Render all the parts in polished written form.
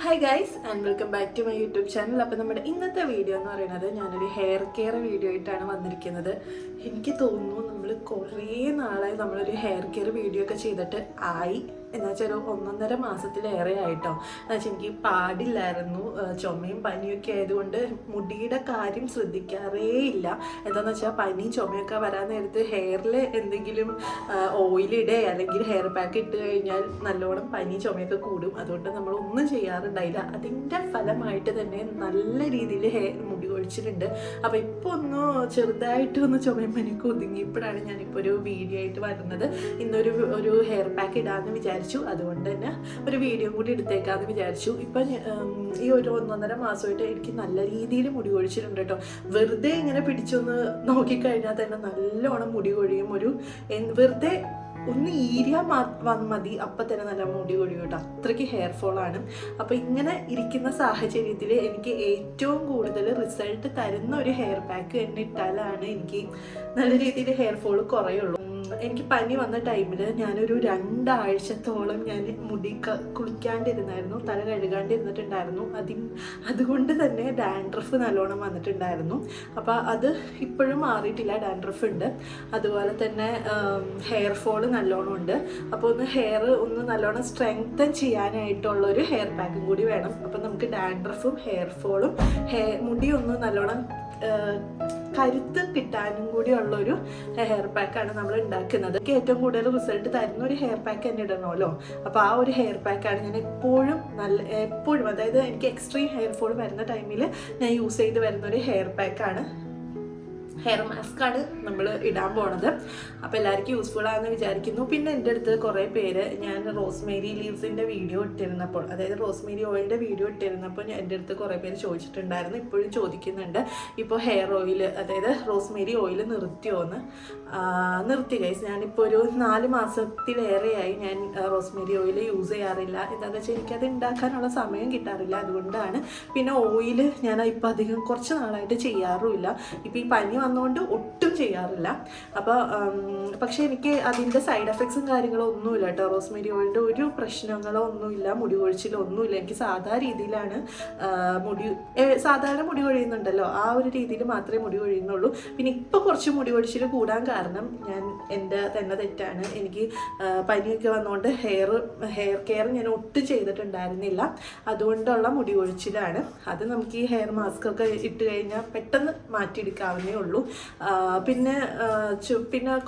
Hi guys and welcome back to my YouTube channel. അപ്പോൾ നമ്മുടെ ഇന്നത്തെ വീഡിയോ എന്ന് പറയുന്നത് ഞാനൊരു ഹെയർ കെയർ വീഡിയോ ആയിട്ടാണ് വന്നിരിക്കുന്നത്. എനിക്ക് തോന്നുന്നു നമ്മൾ കുറേ നാളായി നമ്മളൊരു ഹെയർ കെയർ വീഡിയോ ഒക്കെ ചെയ്തിട്ട് എന്നുവെച്ചാൽ ഒരു 1.5 മാസത്തിലേറെ ആയിട്ടോ. എന്നുവെച്ചാൽ എനിക്ക് പാടില്ലായിരുന്നു, ചുമയും പനിയൊക്കെ ആയതുകൊണ്ട് മുടിയുടെ കാര്യം ശ്രദ്ധിക്കാറേ ഇല്ല. എന്താണെന്ന് വെച്ചാൽ പനിയും ചുമയൊക്കെ വരാൻ നേരത്ത് ഹെയറിൽ എന്തെങ്കിലും ഓയിലിടെ അല്ലെങ്കിൽ ഹെയർ പാക്ക് ഇട്ട് കഴിഞ്ഞാൽ നല്ലോണം പനി ചുമയൊക്കെ കൂടും. അതുകൊണ്ട് നമ്മളൊന്നും ചെയ്യാറുണ്ടായില്ല. അതിൻ്റെ ഫലമായിട്ട് തന്നെ നല്ല രീതിയിൽ മുടി കൊഴിച്ചിട്ടുണ്ട്. അപ്പോൾ ഇപ്പോൾ ചെറുതായിട്ട് ചുമയും പനിയൊക്കെ ഒതുങ്ങിയപ്പോഴാണ് ഞാനിപ്പോൾ ഒരു വീഡിയോ ആയിട്ട് വരുന്നത്. ഇന്നൊരു ഹെയർ പാക്ക് ഇടാമെന്ന് വിചാരിച്ചു. അതുകൊണ്ട് തന്നെ ഒരു വീഡിയോ കൂടി എടുത്തേക്കാന്ന് വിചാരിച്ചു. ഇപ്പം ഈ ഒരു 1.5 മാസമായിട്ട് എനിക്ക് നല്ല രീതിയിൽ മുടി കൊഴിച്ചിട്ടുണ്ട് കേട്ടോ. വെറുതെ ഇങ്ങനെ പിടിച്ചൊന്ന് നോക്കിക്കഴിഞ്ഞാൽ തന്നെ നല്ലോണം മുടി കൊഴിയും. വെറുതെ ഒന്ന് ഈരിയാൽ മതി, അപ്പം തന്നെ നല്ല മുടി കൊഴിയും കേട്ടോ. അത്രയ്ക്ക് ഹെയർ ഫോളാണ്. അപ്പോൾ ഇങ്ങനെ ഇരിക്കുന്ന സാഹചര്യത്തിൽ എനിക്ക് ഏറ്റവും കൂടുതൽ റിസൾട്ട് തരുന്ന ഒരു ഹെയർ പാക്ക് തന്നെ ഇട്ടാലാണ് എനിക്ക് നല്ല രീതിയിൽ ഹെയർ ഫോൾ കുറയുള്ളൂ. എനിക്ക് പനി വന്ന ടൈമിൽ ഞാനൊരു 2 ആഴ്ചത്തോളം ഞാൻ മുടി കുളിക്കാണ്ടിരുന്നായിരുന്നു, തല കഴുകാണ്ടിരുന്നിട്ടുണ്ടായിരുന്നു. അതുകൊണ്ട് തന്നെ ഡാൻഡ്രഫ് നല്ലോണം വന്നിട്ടുണ്ടായിരുന്നു. അപ്പോൾ അത് ഇപ്പോഴും മാറിയിട്ടില്ല, ഡാൻഡ്രഫ് ഉണ്ട്. അതുപോലെ തന്നെ ഹെയർ ഫോൾ നല്ലോണം ഉണ്ട്. അപ്പോൾ ഹെയർ നല്ലോണം സ്ട്രെങ്തൻ ചെയ്യാനായിട്ടുള്ളൊരു ഹെയർ പാക്കും കൂടി വേണം. അപ്പം നമുക്ക് ഡാൻഡ്രഫും ഹെയർ ഫോളും മുടി നല്ലോണം കരുത്ത് കിട്ടാനും കൂടി ഉള്ളൊരു ഹെയർ പാക്കാണ് നമ്മൾ ഉണ്ടാക്കുന്നത്. എനിക്ക് ഏറ്റവും കൂടുതൽ റിസൾട്ട് തരുന്ന ഒരു ഹെയർ പാക്ക് തന്നെ ഇടണമല്ലോ. അപ്പോൾ ആ ഒരു ഹെയർ പാക്കാണ് ഞാൻ എപ്പോഴും അതായത് എനിക്ക് എക്സ്ട്രീം ഹെയർ ഫോൾ വരുന്ന ടൈമിൽ ഞാൻ യൂസ് ചെയ്ത് വരുന്ന ഒരു ഹെയർ പാക്കാണ്, ഹെയർ മാസ്കാണ് നമ്മൾ ഇടാൻ പോണത്. അപ്പോൾ എല്ലാവർക്കും യൂസ്ഫുൾ ആണെന്ന് വിചാരിക്കുന്നു. പിന്നെ എൻ്റെ അടുത്ത് കുറേ പേര് ഞാൻ റോസ്മേരി ലീവ്സിൻ്റെ വീഡിയോ ഇട്ടിരുന്നപ്പോൾ, അതായത് റോസ്മേരി ഓയിലിൻ്റെ വീഡിയോ ഇട്ടിരുന്നപ്പോൾ എൻ്റെ അടുത്ത് കുറേ പേര് ചോദിച്ചിട്ടുണ്ടായിരുന്നു, ഇപ്പോഴും ചോദിക്കുന്നുണ്ട്, ഇപ്പോൾ ഹെയർ ഓയിൽ അതായത് റോസ്മേരി ഓയിൽ നിർത്തിയോന്ന്. നിർത്തി ഗൈസ്. ഞാനിപ്പോൾ ഒരു 4 മാസത്തിലേറെയായി ഞാൻ റോസ്മേരി ഓയിൽ യൂസ് ചെയ്യാറില്ല. എന്താണെന്ന് വെച്ചാൽ എനിക്കത് ഉണ്ടാക്കാനുള്ള സമയം കിട്ടാറില്ല. അതുകൊണ്ടാണ്. പിന്നെ ഓയിൽ ഞാൻ ഇപ്പോൾ അധികം കുറച്ച് നാളായിട്ട് ചെയ്യാറുമില്ല. ഇപ്പോൾ ഈ പനി വന്നുകൊണ്ട് ഒട്ടും ചെയ്യാറില്ല. അപ്പോൾ പക്ഷേ എനിക്ക് അതിൻ്റെ സൈഡ് എഫക്ട്സും കാര്യങ്ങളോ ഒന്നുമില്ല കേട്ടോ. റോസ്മേരി ഓയിലിൻ്റെ ഒരു പ്രശ്നങ്ങളോ ഒന്നുമില്ല, മുടി കൊഴിച്ചിലോ ഒന്നുമില്ല. എനിക്ക് സാധാ രീതിയിലാണ് സാധാരണ മുടി കൊഴിയുന്നുണ്ടല്ലോ, ആ ഒരു രീതിയിൽ മാത്രമേ മുടി കൊഴിയുന്നുള്ളൂ. പിന്നെ ഇപ്പോൾ കുറച്ച് മുടി കൊഴിച്ചിൽ കൂടാൻ കാരണം എൻ്റെ തന്നെ തെറ്റാണ്. എനിക്ക് പനിയൊക്കെ വന്നുകൊണ്ട് ഹെയർ കെയർ ഞാൻ ഒട്ടും ചെയ്തിട്ടുണ്ടായിരുന്നില്ല. അതുകൊണ്ടുള്ള മുടി കൊഴിച്ചിലാണ്. അത് നമുക്ക് ഈ ഹെയർ മാസ്ക് ഒക്കെ ഇട്ട് കഴിഞ്ഞാൽ പെട്ടെന്ന് മാറ്റിയെടുക്കാവുന്നേ ഉള്ളൂ. പിന്നെ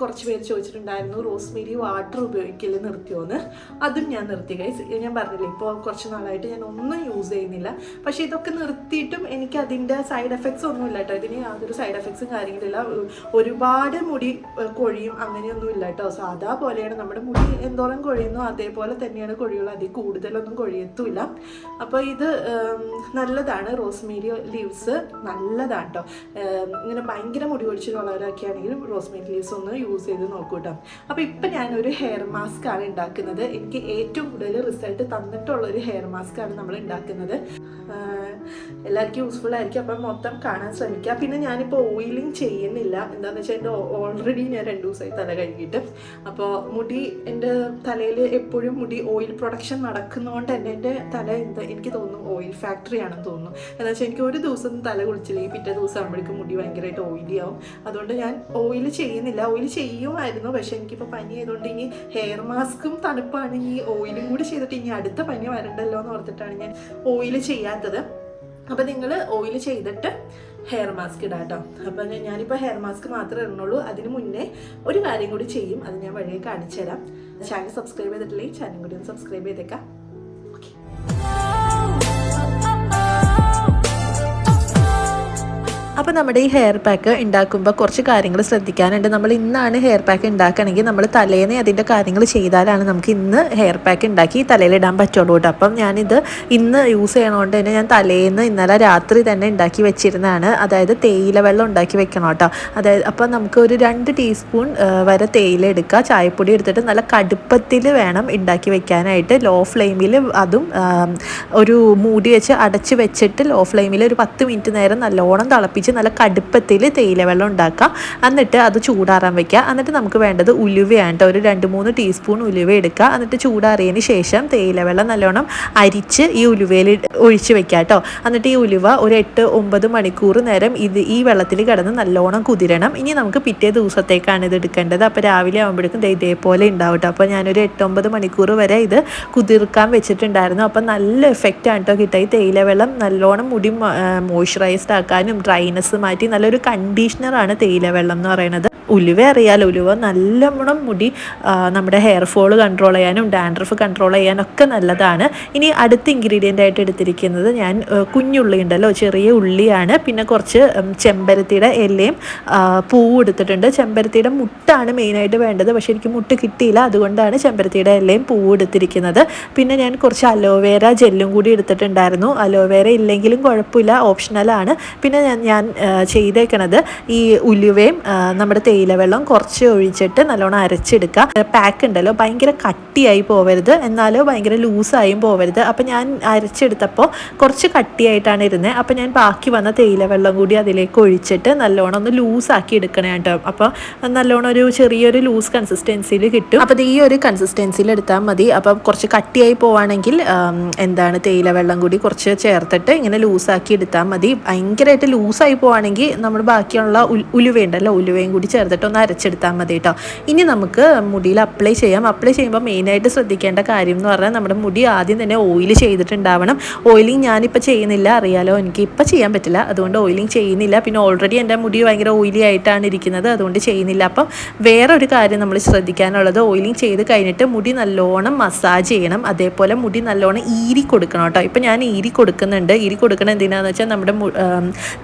കുറച്ച് പേര് ചോദിച്ചിട്ടുണ്ടായിരുന്നു റോസ്മേരി വാട്ടർ ഉപയോഗിക്കൽ നിർത്തിയോന്ന്. അതും ഞാൻ നിർത്തി ഗൈസ്. ഞാൻ പറഞ്ഞില്ലേ, ഇപ്പോൾ കുറച്ച് നാളായിട്ട് ഞാൻ ഒന്നും യൂസ് ചെയ്യുന്നില്ല. പക്ഷേ ഇതൊക്കെ നിർത്തിയിട്ടും എനിക്ക് അതിൻ്റെ സൈഡ് എഫക്ട്സ് ഒന്നുമില്ല കേട്ടോ. ഇതിന് യാതൊരു സൈഡ് എഫക്ട്സും കാര്യങ്ങളില്ല. ഒരുപാട് മുടി കൊഴിയും അങ്ങനെയൊന്നും ഇല്ല കേട്ടോ. സാധാ പോലെയാണ് നമ്മുടെ മുടി എന്തോരം കൊഴിയുന്നോ അതേപോലെ തന്നെയാണ് കൊഴിയുള്ളൂ. അതിൽ കൂടുതലൊന്നും കൊഴിയത്തുമില്ല. അപ്പോൾ ഇത് നല്ലതാണ്. റോസ്മേരി ലീവ്സ് നല്ലതാണ് കേട്ടോ. ഇങ്ങനെ ഭയങ്കര മുടി കൊഴിച്ചിലുള്ളവരൊക്കെ ആണെങ്കിലും റോസ്മേരി ലീവ്സ് ഒന്ന് യൂസ് ചെയ്ത് നോക്കൂ കേട്ടോ. അപ്പോൾ ഇപ്പം ഞാനൊരു ഹെയർ മാസ്ക് ആണ് ഉണ്ടാക്കുന്നത്. എനിക്ക് ഏറ്റവും കൂടുതൽ റിസൾട്ട് തന്നിട്ടുള്ളൊരു ഹെയർ മാസ്ക് ആണ് നമ്മൾ ഉണ്ടാക്കുന്നത്. എല്ലാവർക്കും യൂസ്ഫുൾ ആയിരിക്കും. അപ്പം മൊത്തം കാണാൻ ശ്രമിക്കുക. പിന്നെ ഞാനിപ്പോൾ ഓയിലിങ് ചെയ്യുന്നില്ല. എന്താണെന്ന് വെച്ചാൽ എൻ്റെ ഓൾറെഡി ഞാൻ 2 ദിവസമായി തല കഴുകിയിട്ട്. അപ്പോൾ എൻ്റെ തലയിൽ എപ്പോഴും ഓയിൽ പ്രൊഡക്ഷൻ നടക്കുന്നതുകൊണ്ട് തന്നെ എൻ്റെ തല എനിക്ക് തോന്നുന്നു ഓയിൽ ഫാക്ടറി ആണെന്ന് തോന്നുന്നു. എന്താ വെച്ചാൽ എനിക്ക് ഒരു ദിവസം തല കുളിച്ചില്ലെങ്കിൽ പിറ്റേ ദിവസം ആകുമ്പോഴേക്കും മുടി ഭയങ്കരമായിട്ട് ഓയിലി ആവും. അതുകൊണ്ട് ഞാൻ ഓയിൽ ചെയ്യുന്നില്ല. ഓയിൽ ചെയ്യുമായിരുന്നു, പക്ഷേ എനിക്കിപ്പോൾ പനി ആയതുകൊണ്ട് ഇനി ഹെയർ മാസ്കും തണുപ്പാണ്, ഇനി ഓയിലും കൂടി ചെയ്തിട്ട് ഇനി അടുത്ത പനി വരണ്ടല്ലോ എന്ന് ഓർത്തിട്ടാണ് ഞാൻ ഓയിൽ ചെയ്യാത്തത്. അപ്പോൾ നിങ്ങൾ ഓയിൽ ചെയ്തിട്ട് ഹെയർ മാസ്ക് ഇടാം കേട്ടോ. അപ്പം ഞാനിപ്പോൾ ഹെയർ മാസ്ക് മാത്രമേ ഇടുന്നുള്ളൂ. അതിന് മുന്നേ ഒരു കാര്യം കൂടി ചെയ്യും, അത് ഞാൻ വഴിയെ കാണിച്ചു തരാം. ചാനൽ സബ്സ്ക്രൈബ് ചെയ്തിട്ടില്ലെങ്കിൽ ചാനൽ കൂടി ഒന്ന് സബ്സ്ക്രൈബ് ചെയ്തേക്കാം. അപ്പോൾ നമ്മുടെ ഈ ഹെയർ പാക്ക് ഉണ്ടാക്കുമ്പോൾ കുറച്ച് കാര്യങ്ങൾ ശ്രദ്ധിക്കാനുണ്ട്. നമ്മൾ ഇന്നാണ് ഹെയർ പാക്ക് ഉണ്ടാക്കുകയാണെങ്കിൽ നമ്മൾ തലേന്ന് അതിൻ്റെ കാര്യങ്ങൾ ചെയ്താലാണ് നമുക്ക് ഇന്ന് ഹെയർ പാക്ക് ഉണ്ടാക്കി തലയിലിടാൻ പറ്റുള്ളൂ കേട്ടോ. അപ്പം ഞാനിത് ഇന്ന് യൂസ് ചെയ്യണോണ്ട് തന്നെ ഞാൻ തലേന്ന് ഇന്നലെ രാത്രി തന്നെ ഉണ്ടാക്കി വെച്ചിരുന്നതാണ്. അതായത് തേയില വെള്ളം ഉണ്ടാക്കി വെക്കണം കേട്ടോ. അതായത് അപ്പം നമുക്ക് ഒരു 2 ടീസ്പൂൺ വരെ തേയില എടുക്കുക. ചായപ്പൊടി എടുത്തിട്ട് നല്ല കടുപ്പത്തിൽ വേണം ഉണ്ടാക്കി വെക്കാനായിട്ട്. ലോ ഫ്ലെയിമിൽ അതും ഒരു മൂടി വെച്ച് അടച്ച് വെച്ചിട്ട് ലോ ഫ്ലെയിമിൽ ഒരു 10 മിനിറ്റ് നേരം നല്ലോണം തിളപ്പിച്ച് വെച്ച് നല്ല കടുപ്പത്തിൽ തേയില വെള്ളം ഉണ്ടാക്കുക. എന്നിട്ട് അത് ചൂടാറാൻ വെക്കുക. എന്നിട്ട് നമുക്ക് വേണ്ടത് ഉലുവയാണ് കേട്ടോ. ഒരു 2-3 ടീസ്പൂൺ ഉലുവ എടുക്കുക. എന്നിട്ട് ചൂടാറിയതിന് ശേഷം തേയില വെള്ളം നല്ലോണം അരിച്ച് ഈ ഉലുവയിൽ ഒഴിച്ച് വെക്കുക കേട്ടോ. എന്നിട്ട് ഈ ഉലുവ ഒരു 8-9 മണിക്കൂർ നേരം ഈ വെള്ളത്തിൽ കിടന്ന് നല്ലോണം കുതിരണം. ഇനി നമുക്ക് പിറ്റേ ദിവസത്തേക്കാണ് ഇത് എടുക്കേണ്ടത്. അപ്പോൾ രാവിലെ ആകുമ്പോഴേക്കും ഇതേപോലെ ഉണ്ടാവും കേട്ടോ. അപ്പോൾ ഞാനൊരു 8-9 മണിക്കൂർ വരെ ഇത് കുതിർക്കാൻ വെച്ചിട്ടുണ്ടായിരുന്നു. അപ്പം നല്ല എഫക്റ്റാണ് കേട്ടോ കിട്ടുക. ഈ തേയില വെള്ളം നല്ലോണം മുടി മോയ്സ്ചറൈസ്ഡ് ആക്കാനും ഡ്രൈനെസ് മാറ്റി നല്ലൊരു കണ്ടീഷണറാണ് തേയില വെള്ളം എന്ന് പറയുന്നത്. ഉലുവ അറിയാലോ, ഉലുവ നല്ലോണം മുടി നമ്മുടെ ഹെയർ ഫോൾ കൺട്രോൾ ചെയ്യാനും ഡാൻഡ്രഫ് കൺട്രോൾ ചെയ്യാനും ഒക്കെ നല്ലതാണ്. ഇനി അടുത്ത ഇൻഗ്രീഡിയൻ്റ് ആയിട്ട് എടുത്തിരിക്കുന്നത് ഞാൻ കുഞ്ഞുള്ളി ഉണ്ടല്ലോ, ചെറിയ ഉള്ളിയാണ്. പിന്നെ കുറച്ച് ചെമ്പരത്തിയുടെ ഇലയും പൂവും എടുത്തിട്ടുണ്ട്. ചെമ്പരത്തിയുടെ മുട്ടാണ് മെയിനായിട്ട് വേണ്ടത്, പക്ഷേ എനിക്ക് മുട്ട് കിട്ടിയില്ല, അതുകൊണ്ടാണ് ചെമ്പരത്തിയുടെ ഇലയും പൂവും എടുത്തിരിക്കുന്നത്. പിന്നെ ഞാൻ കുറച്ച് അലോവേര ജെല്ലും കൂടി എടുത്തിട്ടുണ്ടായിരുന്നു. അലോവേര ഇല്ലെങ്കിലും കുഴപ്പമില്ല, ഓപ്ഷണലാണ്. പിന്നെ ഞാൻ ചെയ്തേക്കണത് ഈ ഉലുവയും നമ്മുടെ തേയില വെള്ളം കുറച്ച് ഒഴിച്ചിട്ട് നല്ലോണം അരച്ചെടുക്കുക. പാക്ക് ഉണ്ടല്ലോ ഭയങ്കര കട്ടിയായി പോവരുത്, എന്നാലോ ഭയങ്കര ലൂസായും പോവരുത്. അപ്പോൾ ഞാൻ അരച്ചെടുത്തപ്പോൾ കുറച്ച് കട്ടിയായിട്ടാണ് ഇരുന്നത്. അപ്പോൾ ഞാൻ ബാക്കി വന്ന തേയില വെള്ളം കൂടി അതിലേക്ക് ഒഴിച്ചിട്ട് നല്ലോണം ഒന്ന് ലൂസാക്കി എടുക്കണേ കേട്ടോ. അപ്പോൾ നല്ലോണം ഒരു ചെറിയൊരു ലൂസ് കൺസിസ്റ്റൻസിയിൽ കിട്ടും. അപ്പോൾ ഈ ഒരു കൺസിസ്റ്റൻസിയിൽ എടുത്താൽ മതി. അപ്പോൾ കുറച്ച് കട്ടിയായി പോവുകയാണെങ്കിൽ തേയില വെള്ളം കൂടി കുറച്ച് ചേർത്തിട്ട് ഇങ്ങനെ ലൂസാക്കി എടുത്താൽ മതി. ഭയങ്കരമായിട്ട് ലൂസായി പോവുകയാണെങ്കിൽ നമ്മൾ ബാക്കിയുള്ള ഉലുവയുണ്ടല്ലോ, ഉലുവയും കൂടി ചേർത്തിട്ട് ഒന്ന് അരച്ചെടുത്താൽ മതി കേട്ടോ. ഇനി നമുക്ക് മുടിയിൽ അപ്ലൈ ചെയ്യാം. അപ്ലൈ ചെയ്യുമ്പോൾ മെയിനായിട്ട് ശ്രദ്ധിക്കേണ്ട കാര്യം എന്ന് പറഞ്ഞാൽ നമ്മുടെ മുടി ആദ്യം തന്നെ ഓയിൽ ചെയ്തിട്ടുണ്ടാവണം. ഓയിലിംഗ് ഞാനിപ്പോൾ ചെയ്യുന്നില്ല, അറിയാലോ, എനിക്ക് ഇപ്പോൾ ചെയ്യാൻ പറ്റില്ല, അതുകൊണ്ട് ഓയിലിംഗ് ചെയ്യുന്നില്ല. പിന്നെ ഓൾറെഡി എൻ്റെ മുടി ഭയങ്കര ഓയിലി ആയിട്ടാണ് ഇരിക്കുന്നത്, അതുകൊണ്ട് ചെയ്യുന്നില്ല. അപ്പം വേറൊരു കാര്യം നമ്മൾ ശ്രദ്ധിക്കാനുള്ളത്, ഓയിലിംഗ് ചെയ്ത് കഴിഞ്ഞിട്ട് മുടി നല്ലോണം മസാജ് ചെയ്യണം. അതേപോലെ മുടി നല്ലോണം ഈരി കൊടുക്കണം കേട്ടോ. ഇപ്പം ഞാൻ ഈരി കൊടുക്കുന്നുണ്ട്. ഈരി കൊടുക്കണം എന്തിനാണെന്ന് വെച്ചാൽ നമ്മുടെ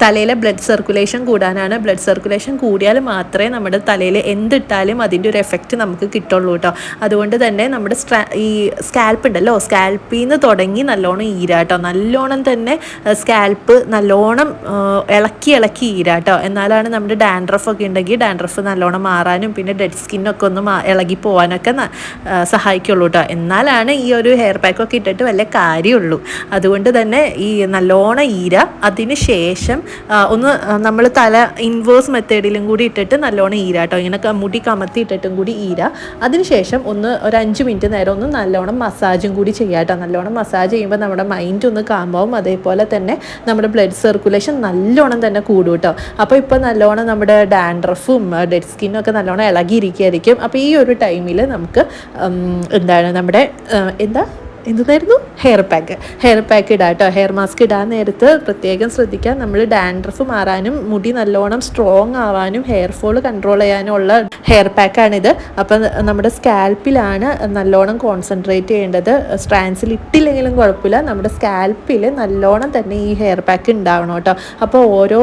തലയിലെ ബ്ലഡ് സർക്കുലേഷൻ കൂടാനാണ്. ബ്ലഡ് സർക്കുലേഷൻ കൂടിയാൽ മാത്രമേ നമ്മുടെ തലയിൽ എന്തിട്ടാലും അതിൻ്റെ ഒരു എഫക്റ്റ് നമുക്ക് കിട്ടുള്ളൂ കേട്ടോ. അതുകൊണ്ട് തന്നെ നമ്മുടെ ഈ സ്കാൽപ്പ് ഉണ്ടല്ലോ, സ്കാൽപ്പിൽ നിന്ന് തുടങ്ങി നല്ലോണം ഈരാട്ടോ. നല്ലോണം തന്നെ സ്കാൽപ്പ് നല്ലോണം ഇളക്കി ഈരാട്ടോ. എന്നാലാണ് നമ്മുടെ ഡാൻഡ്രഫൊക്കെ ഉണ്ടെങ്കിൽ ഡാൻഡ്രഫ് നല്ലോണം മാറാനും പിന്നെ ഡെഡ് സ്കിന്നൊക്കെ ഒന്ന് ഇളകി പോകാനൊക്കെ സഹായിക്കുള്ളൂ കേട്ടോ. എന്നാലാണ് ഈ ഒരു ഹെയർ പാക്കൊക്കെ ഇട്ടിട്ട് വല്ല കാര്യമുള്ളൂ. അതുകൊണ്ട് തന്നെ ഈ നല്ലോണം ഈര, അതിന് ശേഷം ഒന്ന് നമ്മൾ തല ഇൻവേഴ്സ് മെത്തേഡിലും കൂടി ഇട്ടിട്ട് നല്ലോണം ഈരാട്ടോ. ഇങ്ങനെ മുടി കമത്തി ഇട്ടിട്ടും കൂടി ഈര. അതിനുശേഷം ഒരു 5 മിനിറ്റ് നേരം ഒന്ന് നല്ലോണം മസാജും കൂടി ചെയ്യാട്ടോ. നല്ലോണം മസാജ് ചെയ്യുമ്പോൾ നമ്മുടെ മൈൻഡ് ഒന്ന് കാമാവും. അതേപോലെ തന്നെ നമ്മുടെ ബ്ലഡ് സർക്കുലേഷൻ നല്ലോണം തന്നെ കൂടും കേട്ടോ. അപ്പോൾ ഇപ്പോൾ നല്ലോണം നമ്മുടെ ഡാൻഡ്രഫും ഡെഡ് സ്കിന്നും ഒക്കെ നല്ലോണം ഇളകിയിരിക്കുകയായിരിക്കും. അപ്പോൾ ഈ ഒരു ടൈമിൽ നമുക്ക് നമ്മുടെ എന്തായിരുന്നു ഹെയർ പാക്ക് ഇടാം കേട്ടോ. ഹെയർ മാസ്ക് ഇടാൻ നേരത്ത് പ്രത്യേകം ശ്രദ്ധിക്കുക. നമ്മൾ ഡാൻഡ്രഫ് മാറാനും മുടി നല്ലോണം സ്ട്രോങ് ആവാനും ഹെയർ ഫോൾ കൺട്രോൾ ചെയ്യാനും ഉള്ള ഹെയർ പാക്കാണിത്. അപ്പം നമ്മുടെ സ്കാൽപ്പിലാണ് നല്ലോണം കോൺസെൻട്രേറ്റ് ചെയ്യേണ്ടത്. സ്ട്രാൻഡ്സിൽ ഇട്ടില്ലെങ്കിലും കുഴപ്പമില്ല, നമ്മുടെ സ്കാൽപ്പിൽ നല്ലോണം തന്നെ ഈ ഹെയർ പാക്ക് ഉണ്ടാവണം കേട്ടോ. അപ്പോൾ ഓരോ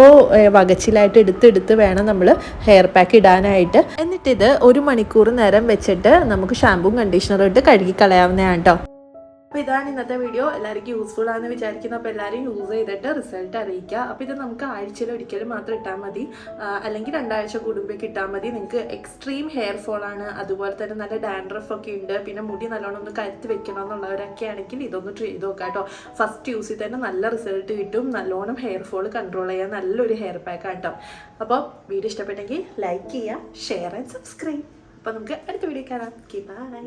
വകച്ചിലായിട്ട് എടുത്ത് വേണം നമ്മൾ ഹെയർ പാക്ക് ഇടാനായിട്ട്. എന്നിട്ടിത് 1 മണിക്കൂർ നേരം വെച്ചിട്ട് നമുക്ക് ഷാമ്പും കണ്ടീഷണറും ഇട്ട് കഴുകി കളയാവുന്നതാണ് കേട്ടോ. അപ്പോൾ ഇതാണ് ഇന്നത്തെ വീഡിയോ. എല്ലാവർക്കും യൂസ്ഫുൾ ആണെന്ന് വിചാരിക്കുന്നു. അപ്പോൾ എല്ലാവരും യൂസ് ചെയ്തിട്ട് റിസൾട്ട് അറിയിക്കുക. അപ്പോൾ ഇത് നമുക്ക് ആഴ്ചയിൽ ഒരിക്കലും മാത്രം ഇട്ടാൽ മതി, അല്ലെങ്കിൽ 2 ആഴ്ച കൂടുമ്പോഴേക്ക് ഇട്ടാൽ മതി. നിങ്ങൾക്ക് എക്സ്ട്രീം ഹെയർ ഫോൾ ആണ്, അതുപോലെ തന്നെ നല്ല ഡാൻഡ്രഫ് ഒക്കെ ഉണ്ട്, പിന്നെ മുടി നല്ലോണം ഒന്ന് കരുത്ത് വെക്കണം എന്നുള്ളവരൊക്കെ ആണെങ്കിൽ ഇതൊന്ന് ട്രൈ ചെയ്ത് നോക്കാം കേട്ടോ. ഫസ്റ്റ് യൂസിൽ തന്നെ നല്ല റിസൾട്ട് കിട്ടും. നല്ലോണം ഹെയർ ഫോൾ കൺട്രോൾ ചെയ്യാൻ നല്ലൊരു ഹെയർ പാക്കാണ് കേട്ടോ. അപ്പോൾ വീഡിയോ ഇഷ്ടപ്പെട്ടെങ്കിൽ ലൈക്ക് ചെയ്യുക, ഷെയർ ആൻഡ് സബ്സ്ക്രൈബ്. അപ്പോൾ നമുക്ക് അടുത്ത വീഡിയോ കാണാം. ബൈ.